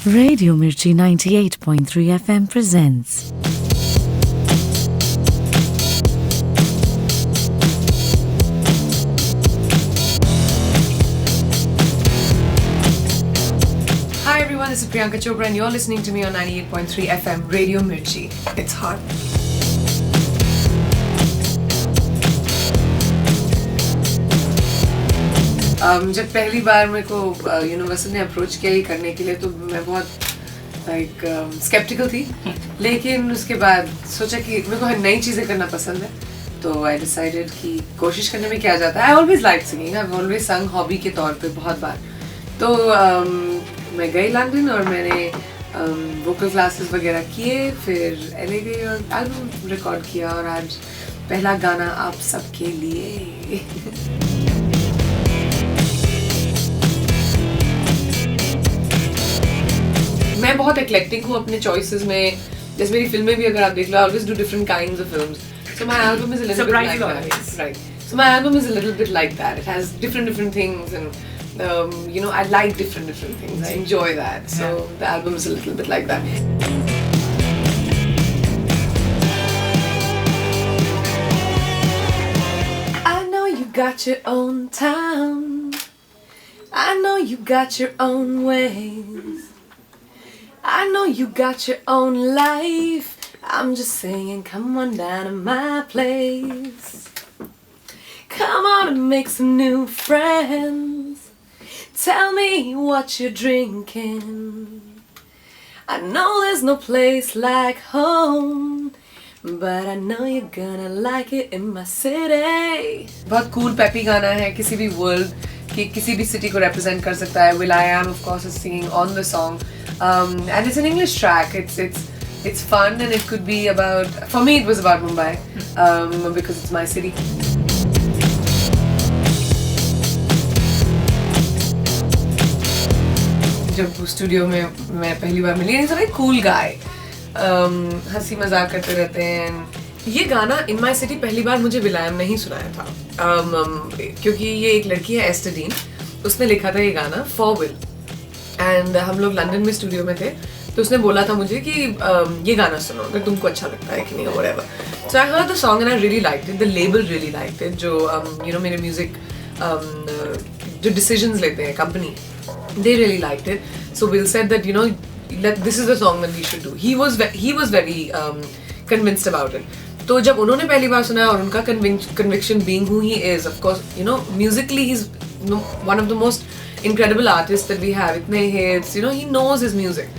Radio Mirchi 98.3 FM presents. Hi everyone, this is Priyanka Chopra and you're listening to me on 98.3 FM Radio Mirchi. It's hot. जब पहली बार मेरे को universal ने approach किया ये करने के लिए तो मैं बहुत स्केप्टिकल थी, लेकिन उसके बाद सोचा कि मेरे को नई चीज़ें करना पसंद है, तो आई डिसाइडेड कि कोशिश करने में क्या जाता है। I always like singing, I always संग हॉबी के तौर पे बहुत बार। तो मैं गई लंदन और मैंने वोकल क्लासेस वगैरह किए, फिर LA गई और एल्बम रिकॉर्ड किया और आज पहला गाना आप सबके लिए। मैं बहुत एक्लेक्टिक हूँ अपने चॉइसेस में, जैसे मेरी फिल्में भी अगर आप देख लो, I always do different kinds of films, so my album is a little bit like that, right? So my album is a little bit like that, it has different things and I like different things, I enjoy that, so the album is a little bit like that. I know you got your own town, I know you got your own ways, I know you got your own life, I'm just saying come on down to my place, come on and make some new friends, tell me what you're drinking, I know there's no place like home, but I know you're gonna like it in my city. बहुत cool peppy गाना है, किसी भी world की किसी भी city को represent कर सकता है। will.i.am of course is singing on the song, and it's an English track. It's fun and it could be about, for me it was about Mumbai, because it's my city. जब studio में मैं पहली बार मिली, it's a very cool guy, हंसी मजाक करते रहते हैं। ये गाना इन माई सिटी पहली बार मुझे will.i.am ने ही सुनाया था, क्योंकि ये एक लड़की है एस्टर डीन, उसने लिखा था ये गाना फॉर विल, एंड हम लोग लंदन में स्टूडियो में थे, तो उसने बोला था मुझे कि ये गाना सुनो अगर तुमको अच्छा लगता है कि नहीं, whatever. So I heard the song and I really liked it. The label really liked it. जो मेरे म्यूजिक जो डिसीजंस लेते हैं company, they really liked it. So Will said that this is the song that we should do. He was very convinced about it. तो जब उन्होंने पहली बार सुना और उनका conviction being who he is, of course, musically he's one of the most incredible artists that we have. इतने hits, he knows his music.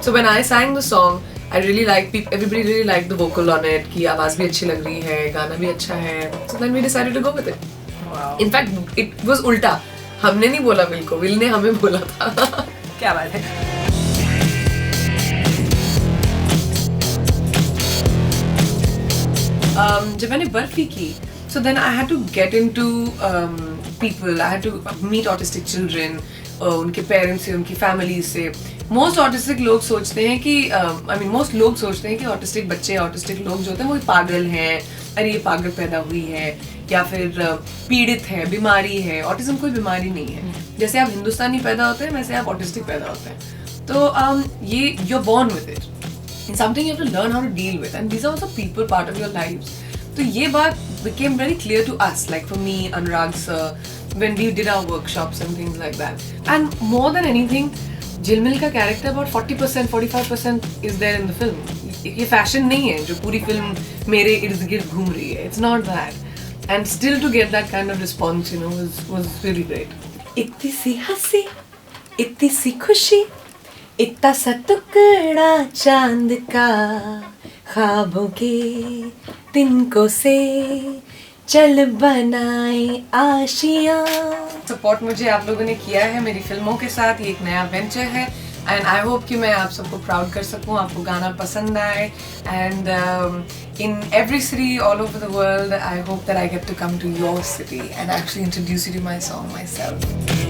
So when I sang the song, I really liked everybody really liked the vocal on it, कि आवाज भी अच्छी लग रही है, गाना भी अच्छा है. So then we decided to go with it. Wow. In fact, it was उल्टा. हमने नहीं बोला विल को, विल ने हमें बोला था। क्या बात है। जब मैंने बर्फी की, so then I had to get into people, I had to meet autistic children, उनके पेरेंट्स से, उनकी फैमिली से। मोस्ट ऑटिस्टिक लोग सोचते हैं कि मोस्ट लोग सोचते हैं कि ऑटिस्टिक बच्चे, ऑटिस्टिक लोग जो होते हैं वो पागल हैं, अरे ये पागल पैदा हुई है, या फिर पीड़ित है, बीमारी है। ऑटिज्म कोई बीमारी नहीं है, जैसे आप हिंदुस्तानी पैदा होते हैं वैसे आप ऑटिस्टिक पैदा होते हैं। तो ये you are born with it, something you have to learn how to deal with, and these are also people part of your lives. तो ये बात became very clear to us, like for me, Anurag sir, when we did our workshops and things like that. And more than anything, झिलमिल का character about 40%, 45% is there in the film. ये fashion नहीं है जो पूरी film मेरे इर्द गिर्द घूम रही है. It's not that. And still to get that kind of response, was really great. इतनी सी हंसी, इतनी सी खुशी, इतना सा टुकड़ा चांद का, ख्वाबों के तिनकों से चल बनाए आशियाँ. सपोर्ट मुझे आप लोगों ने किया है मेरी फिल्मों के साथ, ये एक नया वेंचर है, एंड आई होप कि मैं आप सबको प्राउड कर सकूँ, आपको गाना पसंद आए, and in every city all over the world I hope that I get to come to your city and actually introduce you to my song my self.